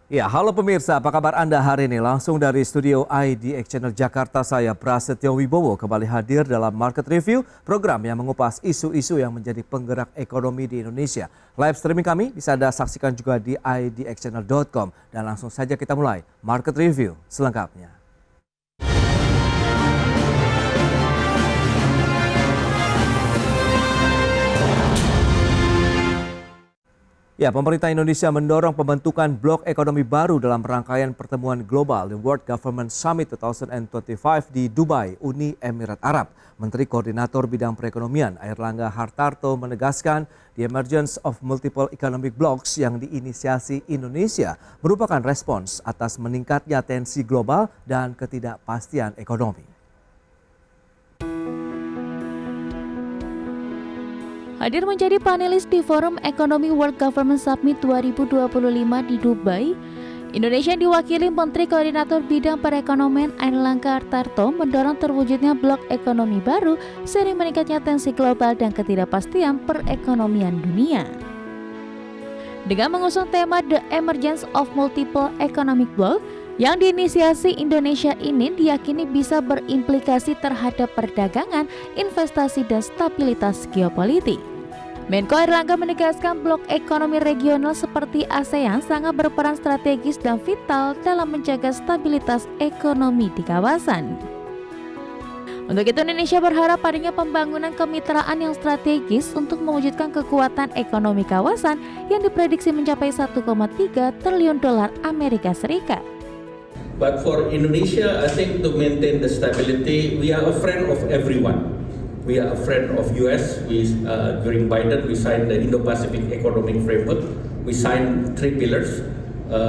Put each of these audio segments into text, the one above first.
Ya, halo pemirsa, apa kabar Anda hari ini? Langsung dari studio IDX Channel Jakarta, saya Prasetyo Wibowo kembali hadir dalam Market Review, program yang mengupas isu-isu yang menjadi penggerak ekonomi di Indonesia. Live streaming kami bisa Anda saksikan juga di idxchannel.com. Dan langsung saja kita mulai Market Review selengkapnya. Ya, pemerintah Indonesia mendorong pembentukan blok ekonomi baru dalam rangkaian pertemuan global The World Government Summit 2025 di Dubai, Uni Emirat Arab. Menteri Koordinator Bidang Perekonomian Airlangga Hartarto menegaskan the emergence of multiple economic blocks yang diinisiasi Indonesia merupakan respons atas meningkatnya tensi global dan ketidakpastian ekonomi. Hadir menjadi panelis di Forum Ekonomi World Government Summit 2025 di Dubai, Indonesia diwakili Menteri Koordinator Bidang Perekonomian Airlangga Hartarto mendorong terwujudnya blok ekonomi baru seiring meningkatnya tensi global dan ketidakpastian perekonomian dunia. Dengan mengusung tema The Emergence of Multiple Economic Bloc yang diinisiasi Indonesia ini diyakini bisa berimplikasi terhadap perdagangan, investasi, dan stabilitas geopolitik. Menko Airlangga menegaskan blok ekonomi regional seperti ASEAN sangat berperan strategis dan vital dalam menjaga stabilitas ekonomi di kawasan. Untuk itu Indonesia berharap adanya pembangunan kemitraan yang strategis untuk mewujudkan kekuatan ekonomi kawasan yang diprediksi mencapai 1,3 triliun dolar Amerika Serikat. But for Indonesia, I think to maintain the stability, we are a friend of everyone. We are a friend of US. During Biden, we signed the Indo-Pacific Economic Framework. We signed 3 pillars,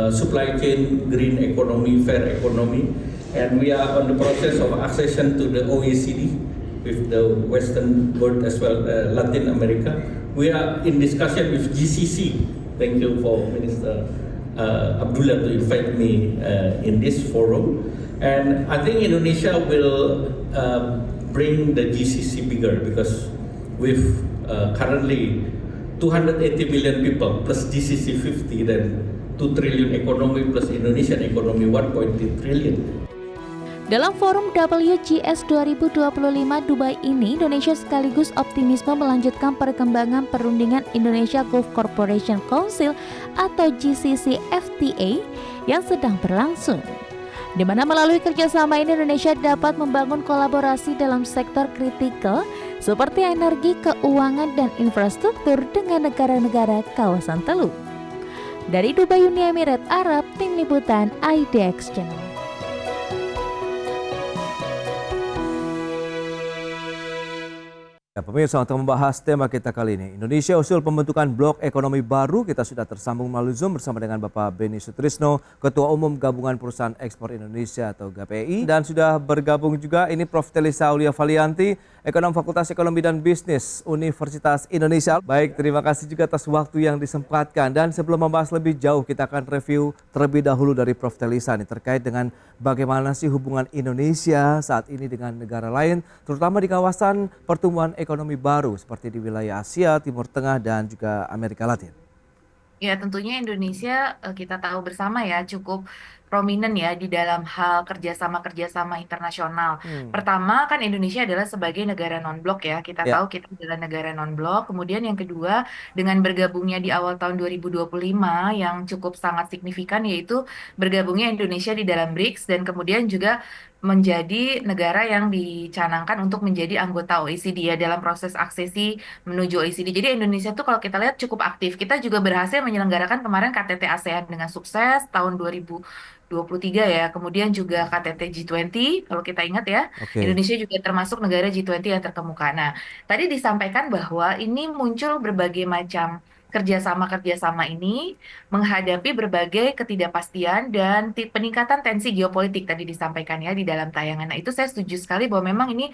supply chain, green economy, fair economy. And we are on the process of accession to the OECD with the Western world as well, Latin America. We are in discussion with GCC. Thank you for Minister Abdullah to invite me in this forum, and I think Indonesia will bring the GCC bigger because with currently 280 million people plus GCC 50, then 2 trillion economy plus Indonesian economy 1.3 trillion. Dalam forum WGS 2025 Dubai ini, Indonesia sekaligus optimisme melanjutkan perkembangan perundingan Indonesia Gulf Cooperation Council atau GCC FTA yang sedang berlangsung. Di mana melalui kerjasama ini Indonesia dapat membangun kolaborasi dalam sektor kritikal seperti energi, keuangan, dan infrastruktur dengan negara-negara kawasan Teluk. Dari Dubai, Uni Emirat Arab, Tim Liputan IDX Channel. Ya, pemirsa, untuk membahas tema kita kali ini, Indonesia usul pembentukan blok ekonomi baru. Kita sudah tersambung melalui Zoom bersama dengan Bapak Beni Sutrisno, Ketua Umum Gabungan Perusahaan Ekspor Indonesia atau GPI. Dan sudah bergabung juga ini Prof. Telisa Aulia Valianti, Ekonom Fakultas Ekonomi dan Bisnis Universitas Indonesia. Baik, terima kasih juga atas waktu yang disempatkan. Dan sebelum membahas lebih jauh, kita akan review terlebih dahulu dari Prof. Telisa ini terkait dengan bagaimana sih hubungan Indonesia saat ini dengan negara lain, terutama di kawasan pertumbuhan ekonomi baru seperti di wilayah Asia, Timur Tengah, dan juga Amerika Latin. Ya, tentunya Indonesia kita tahu bersama ya cukup prominent ya di dalam hal kerjasama internasional. Pertama kan Indonesia adalah sebagai negara non-blok ya. Kita tahu kita adalah negara non-blok. Kemudian yang kedua dengan bergabungnya di awal tahun 2025 yang cukup sangat signifikan yaitu bergabungnya Indonesia di dalam BRICS dan kemudian juga menjadi negara yang dicanangkan untuk menjadi anggota OECD ya dalam proses aksesi menuju OECD. Jadi Indonesia tuh kalau kita lihat cukup aktif. Kita juga berhasil menyelenggarakan kemarin KTT ASEAN dengan sukses tahun 2023 ya. Kemudian juga KTT G20 kalau kita ingat ya. Indonesia juga termasuk negara G20 yang terkemuka. Nah, tadi disampaikan bahwa ini muncul berbagai macam kerjasama ini menghadapi berbagai ketidakpastian dan peningkatan tensi geopolitik tadi disampaikan ya di dalam tayangan. Nah, itu saya setuju sekali bahwa memang ini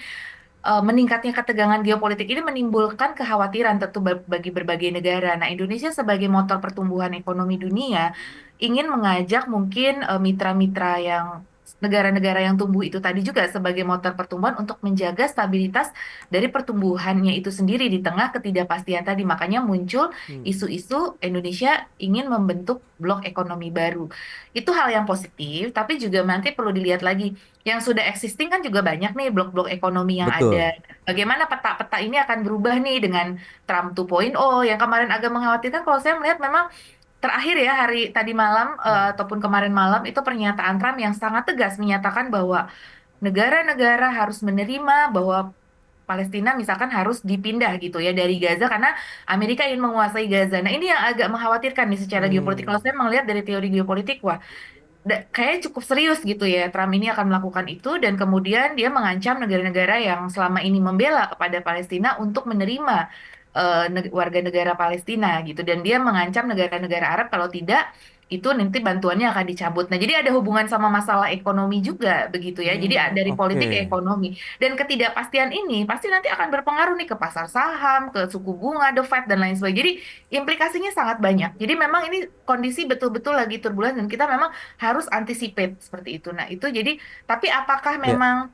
meningkatnya ketegangan geopolitik ini menimbulkan kekhawatiran tentu bagi berbagai negara. Nah, Indonesia sebagai motor pertumbuhan ekonomi dunia ingin mengajak mungkin mitra-mitra yang negara-negara yang tumbuh itu tadi juga sebagai motor pertumbuhan untuk menjaga stabilitas dari pertumbuhannya itu sendiri di tengah ketidakpastian tadi. Makanya muncul isu-isu Indonesia ingin membentuk blok ekonomi baru. Itu hal yang positif, tapi juga nanti perlu dilihat lagi. Yang sudah existing kan juga banyak nih blok-blok ekonomi yang Betul. ada. Bagaimana peta-peta ini akan berubah nih dengan Trump 2.0 yang kemarin agak mengkhawatirkan kalau saya melihat memang terakhir ya hari tadi malam ataupun kemarin malam itu pernyataan Trump yang sangat tegas menyatakan bahwa negara-negara harus menerima bahwa Palestina misalkan harus dipindah gitu ya dari Gaza karena Amerika ingin menguasai Gaza. Nah ini yang agak mengkhawatirkan nih secara geopolitik. Kalau Hmm. saya melihat dari teori geopolitik, wah kayaknya cukup serius gitu ya Trump ini akan melakukan itu dan kemudian dia mengancam negara-negara yang selama ini membela kepada Palestina untuk menerima warga negara Palestina gitu dan dia mengancam negara-negara Arab kalau tidak itu nanti bantuannya akan dicabut. Nah, jadi ada hubungan sama masalah ekonomi juga begitu ya. Jadi dari politik ke Oke. ekonomi dan ketidakpastian ini pasti nanti akan berpengaruh nih ke pasar saham, ke suku bunga, The Fed dan lain sebagainya. Jadi implikasinya sangat banyak. Jadi memang ini kondisi betul-betul lagi turbulen dan kita memang harus anticipate seperti itu. Nah, itu jadi tapi apakah Ya. memang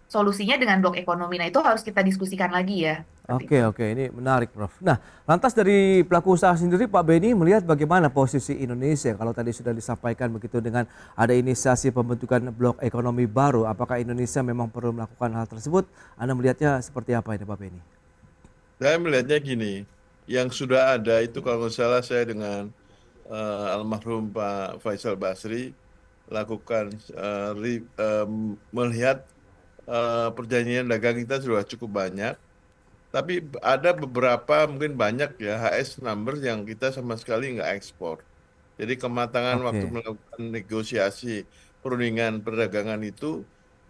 solusinya dengan blok ekonomi? Nah, itu harus kita diskusikan lagi ya. Seperti Oke, itu. oke, ini menarik, Prof. Nah, lantas dari pelaku usaha sendiri, Pak Beni melihat bagaimana posisi Indonesia kalau tadi sudah disampaikan begitu dengan ada inisiasi pembentukan blok ekonomi baru, apakah Indonesia memang perlu melakukan hal tersebut? Anda melihatnya seperti apa ini, Pak Beni? Saya melihatnya gini, yang sudah ada itu kalau nggak salah saya dengan almarhum Pak Faisal Basri lakukan melihat perjanjian dagang kita sudah cukup banyak, tapi ada beberapa mungkin banyak ya HS number yang kita sama sekali nggak ekspor. Jadi kematangan waktu Oke. melakukan negosiasi perundingan perdagangan itu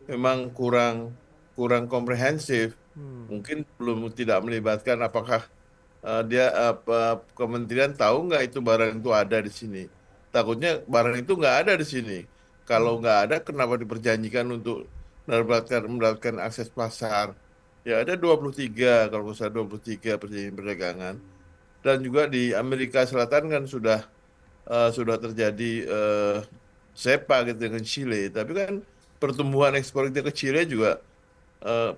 memang kurang kurang komprehensif. Mungkin belum tidak melibatkan apakah dia kementerian tahu nggak itu barang itu ada di sini. Takutnya barang itu nggak ada di sini. Kalau nggak ada, kenapa diperjanjikan untuk mendapatkan akses pasar? Ya ada 23 kalau nggak salah 23 perjanjian perdagangan. Dan juga di Amerika Selatan kan sudah terjadi SEPA gitu dengan Chile. Tapi kan pertumbuhan ekspor kita ke Chile juga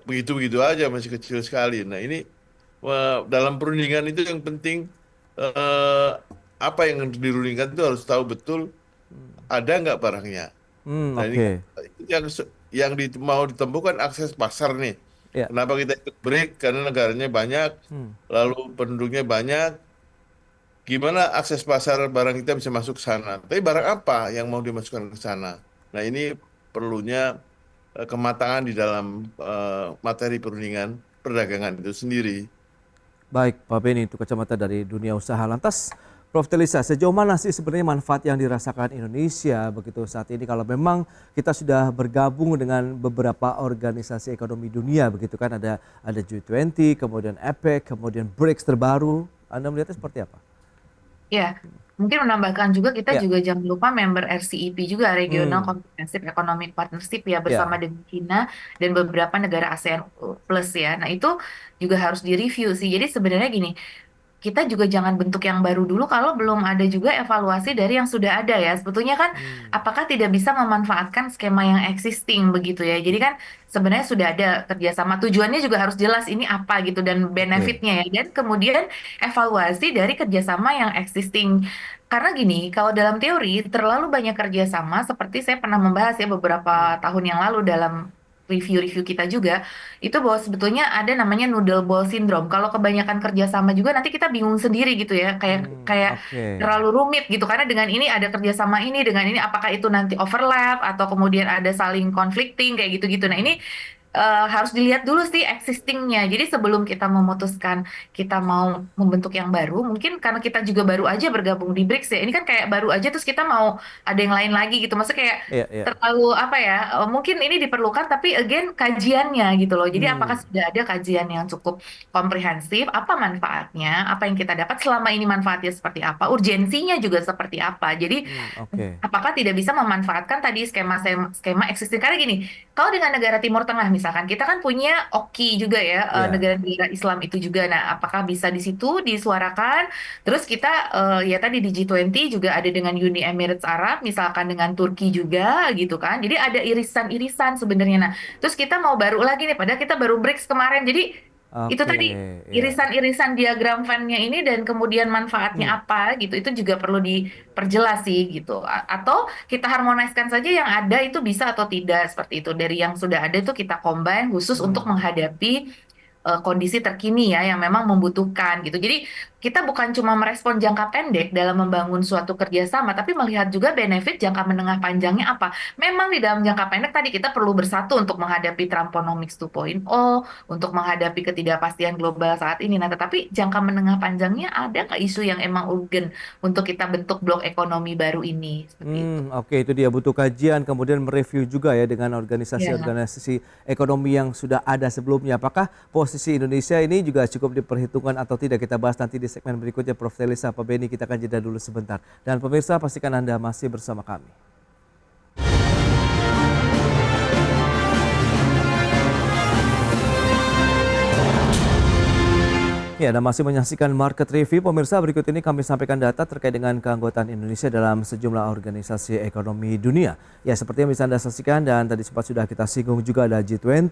begitu-begitu aja masih kecil sekali. Nah ini dalam perundingan itu yang penting eh, apa yang dirundingkan itu harus tahu betul ada nggak barangnya. Nah ini Oke. yang mau ditemukan akses pasar nih. Ya. Kenapa kita ikut BRIC? Karena negaranya banyak, lalu penduduknya banyak. Gimana akses pasar barang kita bisa masuk ke sana? Tapi barang apa yang mau dimasukkan ke sana? Nah ini perlunya kematangan di dalam materi perundingan perdagangan itu sendiri. Baik, Pak Beni, itu kacamata dari dunia usaha. Lantas, Prof. Telisa, sejauh mana sih sebenarnya manfaat yang dirasakan Indonesia begitu saat ini kalau memang kita sudah bergabung dengan beberapa organisasi ekonomi dunia begitu kan ada G20, kemudian APEC, kemudian BRICS terbaru. Anda melihatnya seperti apa? Ya, mungkin menambahkan juga kita Ya, juga jangan lupa member RCEP juga Regional hmm, Comprehensive Economic Partnership ya bersama ya, dengan China dan beberapa negara ASEAN Plus ya. Nah, itu juga harus direview sih. Jadi sebenarnya gini, kita juga jangan bentuk yang baru dulu kalau belum ada juga evaluasi dari yang sudah ada ya. Sebetulnya kan apakah tidak bisa memanfaatkan skema yang existing begitu ya. Jadi kan sebenarnya sudah ada kerjasama. Tujuannya juga harus jelas ini apa gitu dan oke, benefitnya ya. Dan kemudian evaluasi dari kerjasama yang existing. Karena gini, kalau dalam teori terlalu banyak kerjasama seperti saya pernah membahas ya beberapa tahun yang lalu dalam review-review kita juga itu bahwa sebetulnya ada namanya noodle ball syndrome. Kalau kebanyakan kerjasama juga nanti kita bingung sendiri gitu ya, kayak kayak oke, terlalu rumit gitu. Karena dengan ini ada kerjasama ini, dengan ini apakah itu nanti overlap atau kemudian ada saling conflicting kayak gitu-gitu. Nah ini harus dilihat dulu sih existingnya. Jadi sebelum kita memutuskan kita mau membentuk yang baru, mungkin karena kita juga baru aja bergabung di BRICS ya. Ini kan kayak baru aja terus kita mau ada yang lain lagi gitu. Maksudnya kayak iya, iya, terlalu apa ya? Mungkin ini diperlukan tapi again kajiannya gitu loh. Jadi apakah hmm, sudah ada kajian yang cukup komprehensif? Apa manfaatnya? Apa yang kita dapat selama ini manfaatnya seperti apa? Urgensinya juga seperti apa? Jadi oke, apakah tidak bisa memanfaatkan tadi skema skema existing karena gini, kalau dengan negara Timur Tengah misalnya misalkan kita kan punya OKI juga ya, Ya. negara-negara Islam itu juga. Nah, apakah bisa di situ disuarakan? Terus kita ya tadi di G20 juga ada dengan Uni Emirates Arab, misalkan dengan Turki juga gitu kan. Jadi ada irisan-irisan sebenarnya. Nah, terus kita mau baru lagi nih, padahal kita baru BRICS kemarin. Jadi itu Oke, tadi ya. irisan-irisan diagram Venn-nya ini dan kemudian manfaatnya Hmm. apa gitu, itu juga perlu diperjelas sih gitu. Atau kita harmoniskan saja yang ada itu bisa atau tidak seperti itu. Dari yang sudah ada itu kita combine khusus untuk Hmm. menghadapi kondisi terkini ya yang memang membutuhkan gitu. Jadi kita bukan cuma merespon jangka pendek dalam membangun suatu kerjasama, tapi melihat juga benefit jangka menengah panjangnya apa. Memang di dalam jangka pendek tadi kita perlu bersatu untuk menghadapi Trumponomics 2.0, untuk menghadapi ketidakpastian global saat ini. Nah, tetapi jangka menengah panjangnya ada nggak isu yang emang urgen untuk kita bentuk blok ekonomi baru ini? Seperti itu. Oke, itu dia butuh kajian, kemudian mereview juga ya dengan Ya. organisasi-organisasi ekonomi yang sudah ada sebelumnya. Apakah posisi Indonesia ini juga cukup diperhitungkan atau tidak? Kita bahas nanti di segmen berikutnya. Prof. Telisa, Pak Beni, kita akan jeda dulu sebentar. Dan pemirsa, pastikan Anda masih bersama kami. Ya, Anda masih menyaksikan Market Review. Pemirsa, berikut ini kami sampaikan data terkait dengan keanggotaan Indonesia dalam sejumlah organisasi ekonomi dunia. Ya, seperti yang bisa Anda saksikan dan tadi sempat sudah kita singgung juga ada G20.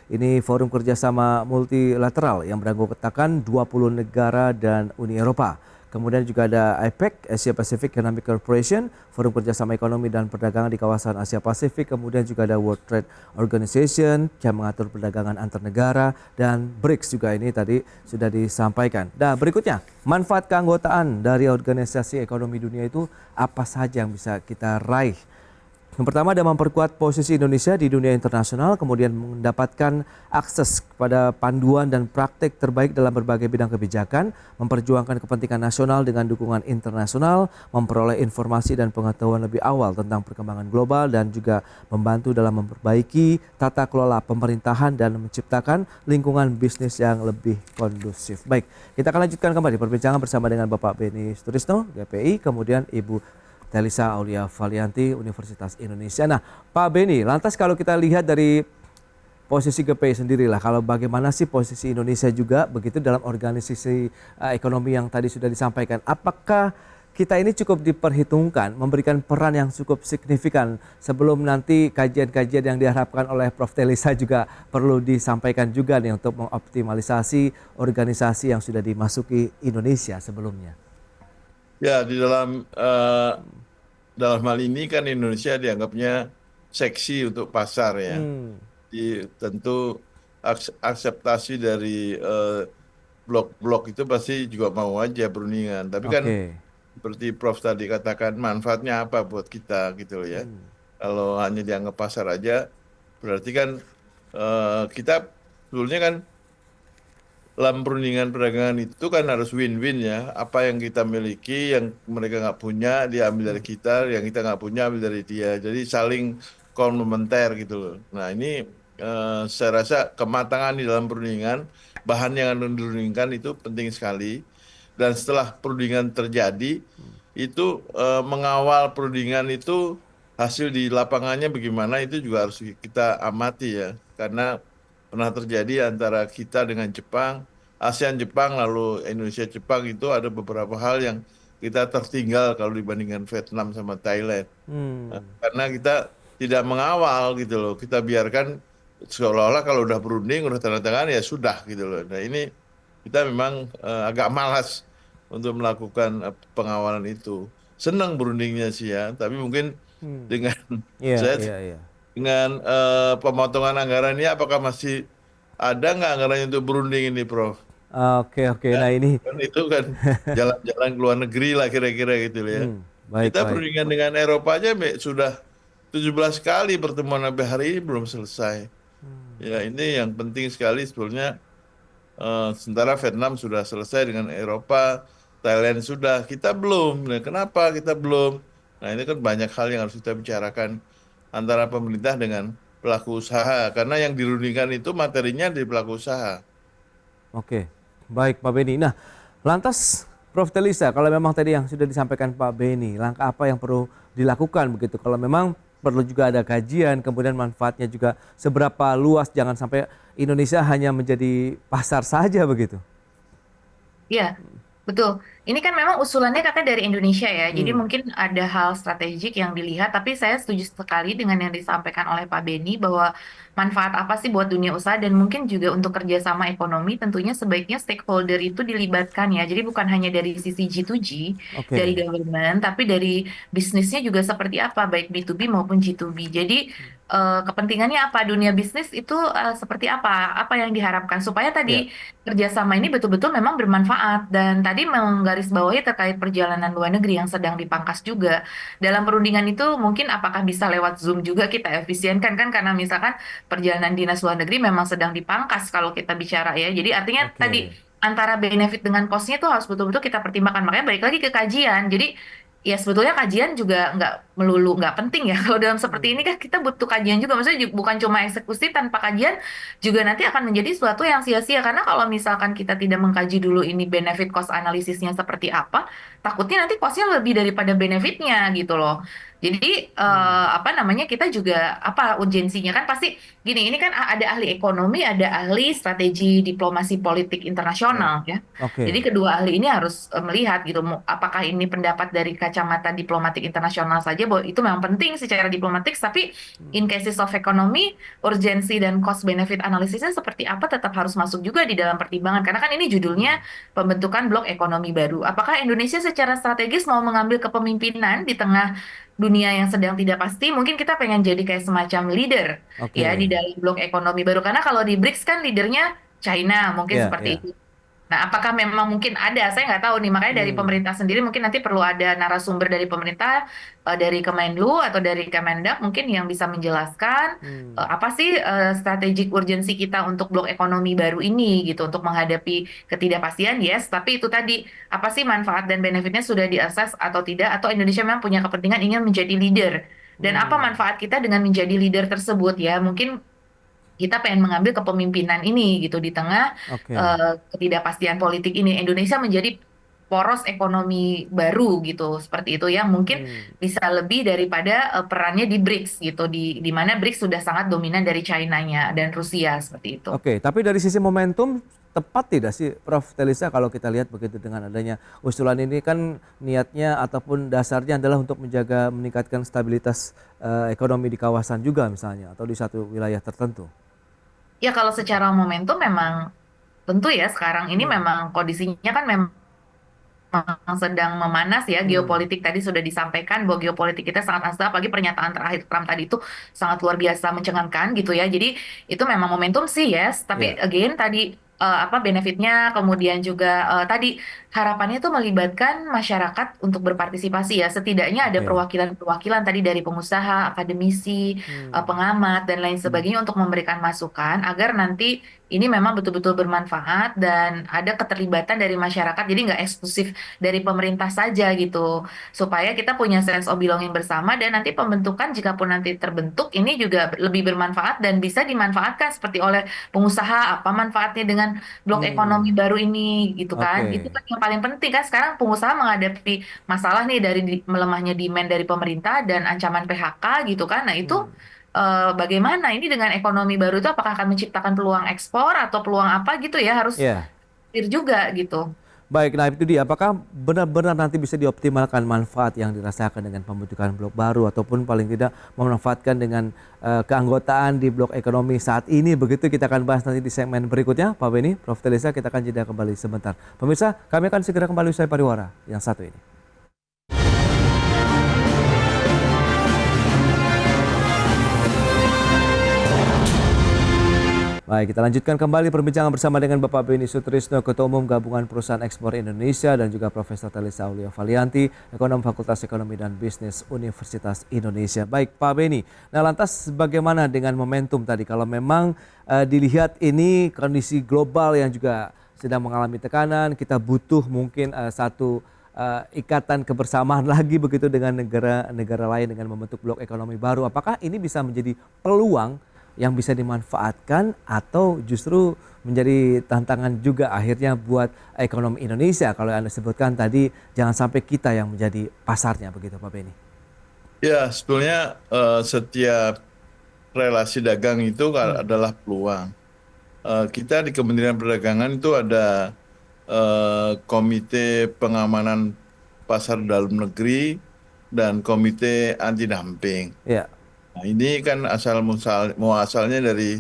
Ini forum kerjasama multilateral yang beranggotakan 20 negara dan Uni Eropa. Kemudian juga ada APEC, Asia Pacific Economic Cooperation, Forum Kerjasama Ekonomi dan Perdagangan di kawasan Asia Pasifik. Kemudian juga ada World Trade Organization yang mengatur perdagangan antar negara, dan BRICS juga ini tadi sudah disampaikan. Nah, berikutnya, manfaat keanggotaan dari organisasi ekonomi dunia itu apa saja yang bisa kita raih? Yang pertama ada memperkuat posisi Indonesia di dunia internasional, kemudian mendapatkan akses kepada panduan dan praktik terbaik dalam berbagai bidang kebijakan, memperjuangkan kepentingan nasional dengan dukungan internasional, memperoleh informasi dan pengetahuan lebih awal tentang perkembangan global, dan juga membantu dalam memperbaiki tata kelola pemerintahan dan menciptakan lingkungan bisnis yang lebih kondusif. Baik, kita akan lanjutkan kembali perbincangan bersama dengan Bapak Beni Sutrisno, GPI, kemudian Ibu Telisa Aulia Valianti, Universitas Indonesia. Nah, Pak Beni, lantas kalau kita lihat dari posisi GPI sendirilah, kalau bagaimana sih posisi Indonesia juga begitu dalam organisasi ekonomi yang tadi sudah disampaikan, apakah kita ini cukup diperhitungkan, memberikan peran yang cukup signifikan sebelum nanti kajian-kajian yang diharapkan oleh Prof. Telisa juga perlu disampaikan juga nih untuk mengoptimalisasi organisasi yang sudah dimasuki Indonesia sebelumnya? Ya, dalam hal ini kan Indonesia dianggapnya seksi untuk pasar ya. Hmm, Tentu akseptasi dari blok-blok itu pasti juga mau aja perundingan. Tapi kan oke. seperti Prof tadi katakan, manfaatnya apa buat kita gitu loh ya. Kalau hanya dianggap pasar aja, berarti kan kita sebetulnya kan dalam perundingan perdagangan itu kan harus win-win ya. Apa yang kita miliki, yang mereka nggak punya, dia ambil dari kita, yang kita nggak punya ambil dari dia. Jadi saling komplementer gitu loh. Nah ini saya rasa kematangan di dalam perundingan, bahan yang akan dirundingkan itu penting sekali. Dan setelah perundingan terjadi, itu mengawal perundingan itu hasil di lapangannya bagaimana itu juga harus kita amati ya. Karena pernah terjadi antara kita dengan Jepang, ASEAN Jepang, lalu Indonesia Jepang, itu ada beberapa hal yang kita tertinggal kalau dibandingkan Vietnam sama Thailand. Hmm. Karena kita tidak mengawal gitu loh, kita biarkan seolah-olah kalau udah berunding, udah tanda tangan ya sudah gitu loh. Nah ini kita memang agak malas untuk melakukan pengawalan itu. Senang berundingnya sih ya, tapi mungkin dengan Iya, saya iya, iya. dengan pemotongan anggaran ini apakah masih ada nggak anggarannya untuk berunding ini, Prof? Oke, oke. Ya, Nah ini, kan itu kan jalan-jalan ke luar negeri lah kira-kira gitu ya. baik, Kita baik. perundingan dengan Eropa aja sudah 17 kali pertemuan sampai hari ini belum selesai. Ya ini yang penting sekali sebetulnya. Sementara Vietnam sudah selesai dengan Eropa, Thailand sudah, kita belum. Nah, kenapa kita belum? Nah ini kan banyak hal yang harus kita bicarakan antara pemerintah dengan pelaku usaha. Karena yang dirundingkan itu materinya di pelaku usaha. Oke, baik Pak Beni. Nah, lantas Prof. Telisa, kalau memang tadi yang sudah disampaikan Pak Beni, langkah apa yang perlu dilakukan begitu? Kalau memang perlu juga ada kajian, kemudian manfaatnya juga seberapa luas, jangan sampai Indonesia hanya menjadi pasar saja begitu. Iya, betul. Ini kan memang usulannya katanya dari Indonesia ya. Jadi Hmm, mungkin ada hal strategik yang dilihat, tapi saya setuju sekali dengan yang disampaikan oleh Pak Beni bahwa manfaat apa sih buat dunia usaha dan mungkin juga untuk kerjasama ekonomi tentunya sebaiknya stakeholder itu dilibatkan ya. Jadi bukan hanya dari sisi G2G, dari oke. government, tapi dari bisnisnya juga seperti apa, baik B2B maupun G2B. Jadi kepentingannya apa, dunia bisnis itu seperti apa yang diharapkan supaya Ya, tadi kerjasama ini betul-betul memang bermanfaat dan tadi menggarisbawahi terkait perjalanan luar negeri yang sedang dipangkas juga dalam perundingan itu mungkin apakah bisa lewat Zoom juga kita efisienkan kan karena misalkan perjalanan dinas luar negeri memang sedang dipangkas kalau kita bicara ya jadi artinya tadi oke. antara benefit dengan cost-nya itu harus betul-betul kita pertimbangkan makanya balik lagi ke kajian jadi ya sebetulnya kajian juga nggak melulu nggak penting ya kalau dalam seperti ini kan kita butuh kajian juga maksudnya bukan cuma eksekusi tanpa kajian juga nanti akan menjadi suatu yang sia-sia karena kalau misalkan kita tidak mengkaji dulu ini benefit cost analisisnya seperti apa, takutnya nanti costnya lebih daripada benefitnya gitu loh. Jadi Hmm, apa namanya kita juga apa urgensinya kan pasti gini ini kan ada ahli ekonomi, ada ahli strategi diplomasi politik ya, internasional ya. Jadi oke. kedua ahli ini harus melihat gitu apakah ini pendapat dari kacamata diplomatik internasional saja bahwa itu memang penting secara diplomatik tapi in cases of economy urgensi dan cost benefit analisisnya seperti apa tetap harus masuk juga di dalam pertimbangan karena kan ini Hmm, judulnya pembentukan blok ekonomi baru. Apakah Indonesia secara strategis mau mengambil kepemimpinan di tengah dunia yang sedang tidak pasti? Mungkin kita pengen jadi kayak semacam leader ya di oke. dalam blok ekonomi baru karena kalau di BRICS kan leadernya China mungkin Ya, seperti ya. itu. Nah, apakah memang mungkin ada? Saya nggak tahu nih. Makanya dari Hmm, pemerintah sendiri mungkin nanti perlu ada narasumber dari pemerintah, dari Kemenlu atau dari Kemendak mungkin yang bisa menjelaskan hmm. apa sih strategik urgensi kita untuk blok ekonomi baru ini gitu untuk menghadapi ketidakpastian. Yes, tapi itu tadi apa sih manfaat dan benefitnya sudah diakses atau tidak? Atau Indonesia memang punya kepentingan ingin menjadi leader? Dan apa Hmm, manfaat kita dengan menjadi leader tersebut ya? Mungkin kita pengen mengambil kepemimpinan ini gitu di tengah oke. ketidakpastian politik ini Indonesia menjadi poros ekonomi baru gitu seperti itu yang mungkin Hmm, bisa lebih daripada perannya di BRICS gitu di mana BRICS sudah sangat dominan dari China-nya dan Rusia seperti itu. oke, tapi dari sisi momentum tepat tidak sih Prof. Telisa kalau kita lihat begitu dengan adanya usulan ini kan niatnya ataupun dasarnya adalah untuk menjaga meningkatkan stabilitas ekonomi di kawasan juga misalnya atau di satu wilayah tertentu. Ya kalau secara momentum memang tentu ya sekarang ini Hmm, memang kondisinya kan memang sedang memanas ya hmm, geopolitik tadi sudah disampaikan bahwa geopolitik kita sangat ansa apalagi pernyataan terakhir Trump tadi itu sangat luar biasa mencengangkan gitu ya jadi itu memang momentum sih yes ya, tapi again tadi apa benefitnya kemudian juga tadi harapannya itu melibatkan masyarakat untuk berpartisipasi ya setidaknya ada oke. perwakilan-perwakilan tadi dari pengusaha akademisi Hmm, pengamat dan lain sebagainya untuk memberikan masukan agar nanti ini memang betul-betul bermanfaat dan ada keterlibatan dari masyarakat jadi nggak eksklusif dari pemerintah saja gitu supaya kita punya sense of belonging bersama dan nanti pembentukan jika pun nanti terbentuk ini juga lebih bermanfaat dan bisa dimanfaatkan seperti oleh pengusaha apa manfaatnya dengan blok ekonomi hmm, baru ini gitu kan itu oke. kan yang paling penting kan sekarang pengusaha menghadapi masalah nih dari melemahnya demand dari pemerintah dan ancaman PHK gitu kan nah itu Hmm. bagaimana ini dengan ekonomi baru itu apakah akan menciptakan peluang ekspor atau peluang apa gitu ya harus Ya, clear juga gitu. baik. Nah itu dia. Apakah benar-benar nanti bisa dioptimalkan manfaat yang dirasakan dengan pembentukan blok baru ataupun paling tidak memanfaatkan dengan keanggotaan di blok ekonomi saat ini? Begitu kita akan bahas nanti di segmen berikutnya. Pak Beni, Prof. Telisa, kita akan jeda kembali sebentar. Pemirsa, kami akan segera kembali usai pariwara yang satu ini. Baik, kita lanjutkan kembali perbincangan bersama dengan Bapak Beni Sutrisno, Ketua Umum Gabungan Perusahaan Ekspor Indonesia dan juga Profesor Telisa Aulia Valianti, Ekonom Fakultas Ekonomi dan Bisnis Universitas Indonesia. Baik, Pak Beni. Nah, lantas bagaimana dengan momentum tadi? Kalau memang dilihat ini kondisi global yang juga sedang mengalami tekanan, kita butuh mungkin satu ikatan kebersamaan lagi begitu dengan negara-negara lain dengan membentuk blok ekonomi baru. Apakah ini bisa menjadi peluang yang bisa dimanfaatkan atau justru menjadi tantangan juga akhirnya buat ekonomi Indonesia kalau Anda sebutkan tadi jangan sampai kita yang menjadi pasarnya begitu Pak Beni. Ya, sebetulnya setiap relasi dagang itu adalah peluang. Kita di Kementerian Perdagangan itu ada Komite Pengamanan Pasar Dalam Negeri dan Komite Anti Dumping. Ya, Nah, ini kan muasalnya dari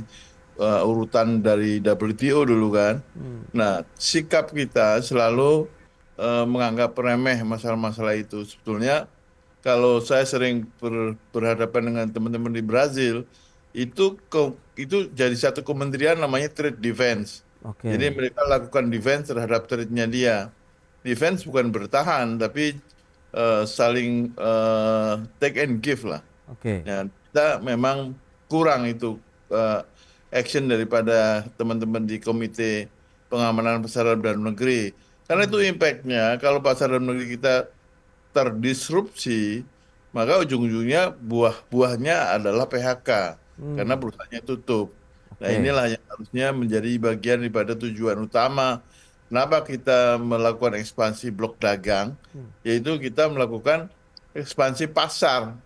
urutan dari WTO dulu kan. Nah, sikap kita selalu menganggap remeh masalah-masalah itu. Sebetulnya kalau saya sering berhadapan dengan teman-teman di Brazil, itu jadi satu kementerian namanya Trade Defense. Jadi oke, mereka lakukan defense terhadap trade-nya dia. Defense bukan bertahan, tapi saling take and give lah. oke. Ya, kita memang kurang itu eh, action daripada teman-teman di Komite Pengamanan Pasar Dalam Negeri. Karena itu impactnya kalau pasar dalam negeri kita terdisrupsi, maka ujung-ujungnya buahnya adalah PHK karena perusahaannya tutup. Nah, Oke. inilah yang harusnya menjadi bagian daripada tujuan utama. Kenapa kita melakukan ekspansi blok dagang, yaitu kita melakukan ekspansi pasar.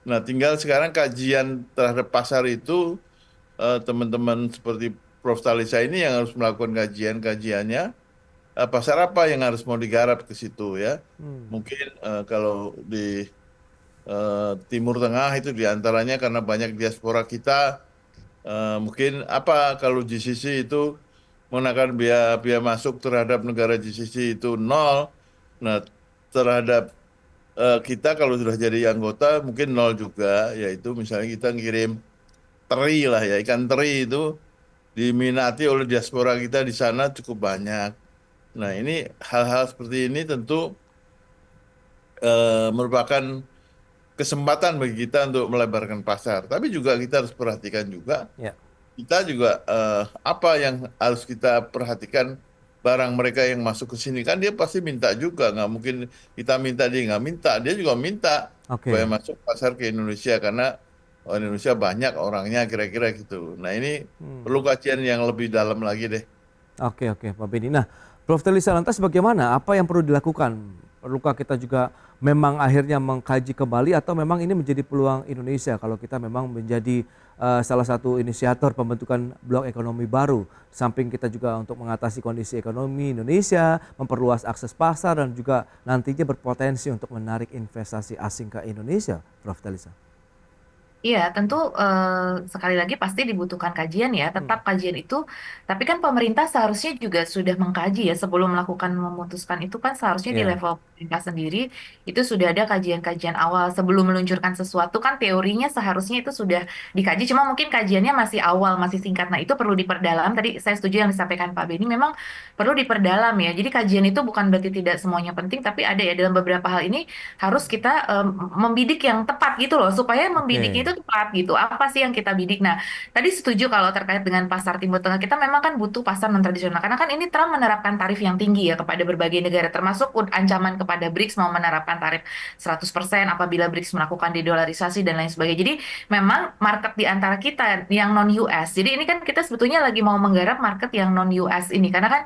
Nah, tinggal sekarang kajian terhadap pasar itu teman-teman seperti Prof. Talisa ini yang harus melakukan kajian-kajiannya. Pasar apa yang harus mau digarap ke situ ya? Mungkin kalau di Timur Tengah itu diantaranya karena banyak diaspora kita, mungkin apa kalau GCC itu menggunakan biaya biaya masuk terhadap negara GCC itu nol. Nah, terhadap kita kalau sudah jadi anggota mungkin nol juga, yaitu misalnya kita ngirim teri lah ya, ikan teri itu diminati oleh diaspora kita di sana cukup banyak. Nah, ini hal-hal seperti ini tentu merupakan kesempatan bagi kita untuk melebarkan pasar. Tapi juga kita harus perhatikan juga, Ya. kita juga apa yang harus kita perhatikan barang mereka yang masuk ke sini. Kan dia pasti minta juga, nggak mungkin kita minta dia nggak minta. Dia juga minta supaya Oke. masuk pasar ke Indonesia karena Indonesia banyak orangnya kira-kira gitu. Nah, ini perlu kajian yang lebih dalam lagi deh. Oke, oke, Pak Beni. Nah, Prof. Telisa lantas bagaimana? Apa yang perlu dilakukan? Perlukah kita juga memang akhirnya mengkaji kembali atau memang ini menjadi peluang Indonesia kalau kita memang menjadi salah satu inisiator pembentukan blok ekonomi baru. Samping kita juga untuk mengatasi kondisi ekonomi Indonesia, memperluas akses pasar dan juga nantinya berpotensi untuk menarik investasi asing ke Indonesia, Prof. Telisa. Iya, tentu sekali lagi pasti dibutuhkan kajian ya, tetap kajian itu. Tapi kan pemerintah seharusnya juga sudah mengkaji ya sebelum melakukan memutuskan itu kan seharusnya di Ya, level pemerintah sendiri itu sudah ada kajian-kajian awal sebelum meluncurkan sesuatu kan teorinya seharusnya itu sudah dikaji. Cuma mungkin kajiannya masih awal, masih singkat. Nah itu perlu diperdalam. Tadi saya setuju yang disampaikan Pak Beni, memang perlu diperdalam ya. Jadi kajian itu bukan berarti tidak semuanya penting, tapi ada ya dalam beberapa hal ini harus kita membidik yang tepat gitu loh supaya membidiknya oke. itu tepat gitu apa sih yang kita bidik. Nah tadi setuju kalau terkait dengan pasar Timur Tengah kita memang kan butuh pasar non tradisional karena kan ini Trump menerapkan tarif yang tinggi ya kepada berbagai negara termasuk ancaman kepada BRICS mau menerapkan tarif 100% apabila BRICS melakukan dedolarisasi dan lain sebagainya. Jadi memang market di antara kita yang non US, jadi ini kan kita sebetulnya lagi mau menggarap market yang non US ini karena kan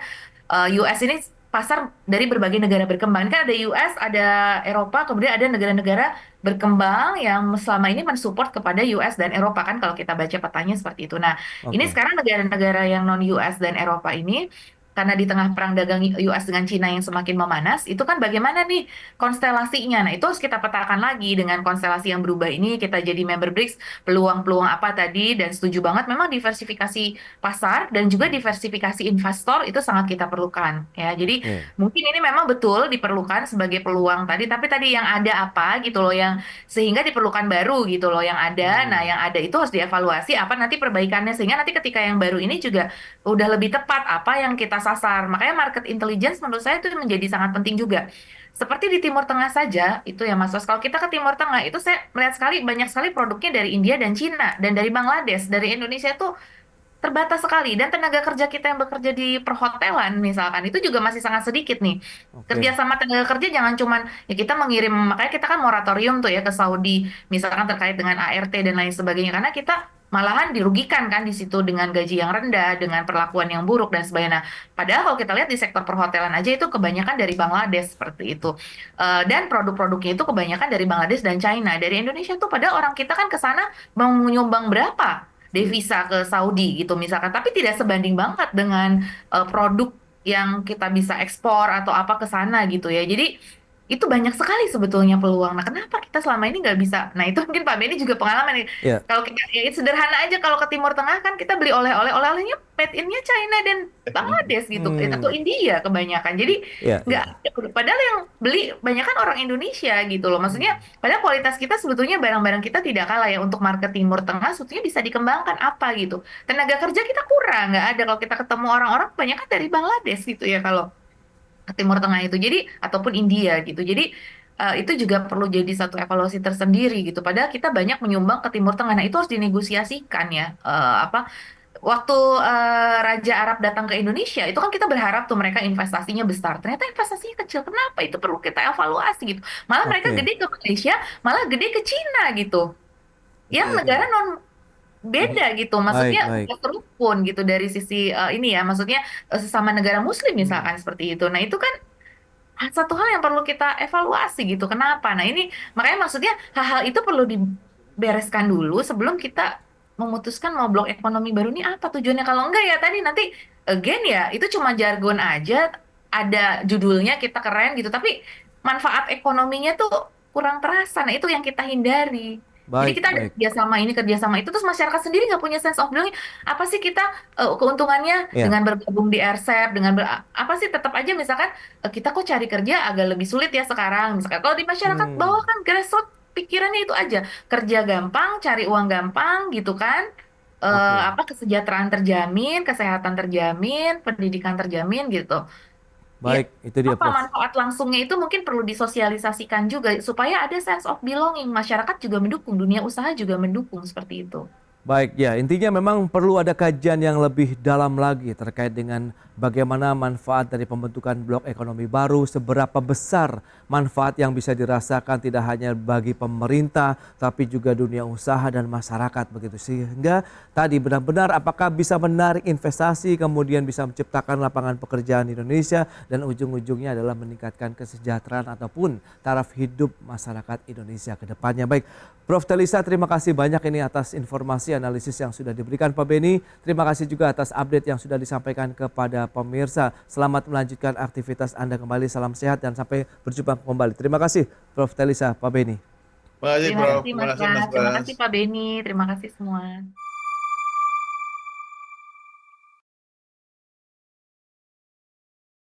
US ini pasar dari berbagai negara berkembang. Kan ada US, ada Eropa, kemudian ada negara-negara berkembang yang selama ini mensupport kepada US dan Eropa kan kalau kita baca petanya seperti itu. Nah, ini Oke. sekarang negara-negara yang non US dan Eropa ini karena di tengah perang dagang US dengan Cina yang semakin memanas, itu kan bagaimana nih konstelasinya? Nah, itu harus kita petakan lagi dengan konstelasi yang berubah ini, kita jadi member BRICS, peluang-peluang apa tadi, dan setuju banget memang diversifikasi pasar dan juga diversifikasi investor itu sangat kita perlukan ya. Jadi Oke. mungkin ini memang betul diperlukan sebagai peluang tadi, tapi tadi yang ada apa gitu loh yang sehingga diperlukan baru gitu loh yang ada. Nah, yang ada itu harus dievaluasi apa nanti perbaikannya sehingga nanti ketika yang baru ini juga udah lebih tepat apa yang kita sasar. Makanya market intelligence menurut saya itu menjadi sangat penting juga. Seperti di Timur Tengah saja, itu ya Mas Was. Kalau kita ke Timur Tengah, itu saya melihat sekali banyak sekali produknya dari India dan Cina dan dari Bangladesh, dari Indonesia itu terbatas sekali dan tenaga kerja kita yang bekerja di perhotelan misalkan itu juga masih sangat sedikit nih. Oke. Kerja sama tenaga kerja jangan cuman ya kita mengirim makanya kita kan moratorium tuh ya ke Saudi misalkan terkait dengan ART dan lain sebagainya karena kita malahan dirugikan kan di situ dengan gaji yang rendah, dengan perlakuan yang buruk dan sebagainya. Nah, padahal kalau kita lihat di sektor perhotelan aja itu kebanyakan dari Bangladesh seperti itu. Dan produk-produknya itu kebanyakan dari Bangladesh dan China. Dari Indonesia tuh padahal orang kita kan ke sana mau menyumbang berapa devisa ke Saudi gitu misalkan, tapi tidak sebanding banget dengan produk yang kita bisa ekspor atau apa ke sana gitu ya. Jadi itu banyak sekali sebetulnya peluang. Nah, kenapa kita selama ini nggak bisa? Nah, itu mungkin Pak Beni juga pengalaman nih. Ya, Kalau kita, ya sederhana aja, kalau ke Timur Tengah kan kita beli oleh-olehnya made in-nya China dan Bangladesh gitu, atau hmm, India kebanyakan. Jadi ya, nggak, ya. padahal yang beli banyak kan orang Indonesia gitu loh. Maksudnya, padahal kualitas kita sebetulnya barang-barang kita tidak kalah ya untuk market Timur Tengah, sebetulnya bisa dikembangkan apa gitu. Tenaga kerja kita kurang, nggak ada. Kalau kita ketemu orang-orang kebanyakan dari Bangladesh gitu ya kalau ke Timur Tengah itu. Jadi ataupun India gitu. Jadi itu juga perlu jadi satu evaluasi tersendiri gitu. Padahal kita banyak menyumbang ke Timur Tengah. Nah, itu harus dinegosiasikan ya. Apa waktu Raja Arab datang ke Indonesia, itu kan kita berharap tuh mereka investasinya besar. Ternyata investasinya kecil. Kenapa? Itu perlu kita evaluasi gitu. Malah mereka Oke. gede ke Malaysia, malah gede ke Cina gitu. Yang negara non beda gitu, Baik, maksudnya baik. nggak serupun gitu dari sisi ini ya, maksudnya sesama negara Muslim misalkan seperti itu. Nah itu kan satu hal yang perlu kita evaluasi gitu. Kenapa? Nah ini makanya maksudnya hal-hal itu perlu dibereskan dulu sebelum kita memutuskan mau blok ekonomi baru ini apa tujuannya. Kalau enggak ya tadi nanti again ya itu cuma jargon aja, ada judulnya kita keren gitu, tapi manfaat ekonominya tuh kurang terasa. Nah itu yang kita hindari. Jadi Baik, kita ada baik. kerjasama itu terus masyarakat sendiri nggak punya sense of belonging. Apa sih kita keuntungannya Ya. dengan bergabung di RCEP dengan apa sih tetap aja misalkan kita kok cari kerja agak lebih sulit ya sekarang. Misalkan kalau di masyarakat Hmm, bawah kan grassroots pikirannya itu aja, kerja gampang, cari uang gampang gitu kan. oke. Apa kesejahteraan terjamin, kesehatan terjamin, pendidikan terjamin gitu. Ya, Baik, itu dia apa Prof. manfaat langsungnya itu mungkin perlu disosialisasikan juga supaya ada sense of belonging. Masyarakat juga mendukung, dunia usaha juga mendukung seperti itu. Baik, ya intinya memang perlu ada kajian yang lebih dalam lagi terkait dengan bagaimana manfaat dari pembentukan blok ekonomi baru, seberapa besar manfaat yang bisa dirasakan tidak hanya bagi pemerintah, tapi juga dunia usaha dan masyarakat begitu. Sehingga tadi benar-benar apakah bisa menarik investasi, kemudian bisa menciptakan lapangan pekerjaan di Indonesia, dan ujung-ujungnya adalah meningkatkan kesejahteraan ataupun taraf hidup masyarakat Indonesia ke depannya. Baik, Prof. Telisa, terima kasih banyak ini atas informasi analisis yang sudah diberikan Pak Beni. Terima kasih juga atas update yang sudah disampaikan kepada pemirsa. Selamat melanjutkan aktivitas Anda kembali. Salam sehat dan sampai berjumpa kembali. Terima kasih Prof. Telisa, Pak Beni. Terima kasih Terima Prof. kasih Terima Mas kasih Mas Pras, terima Pras. kasih Pak Beni, terima kasih semua.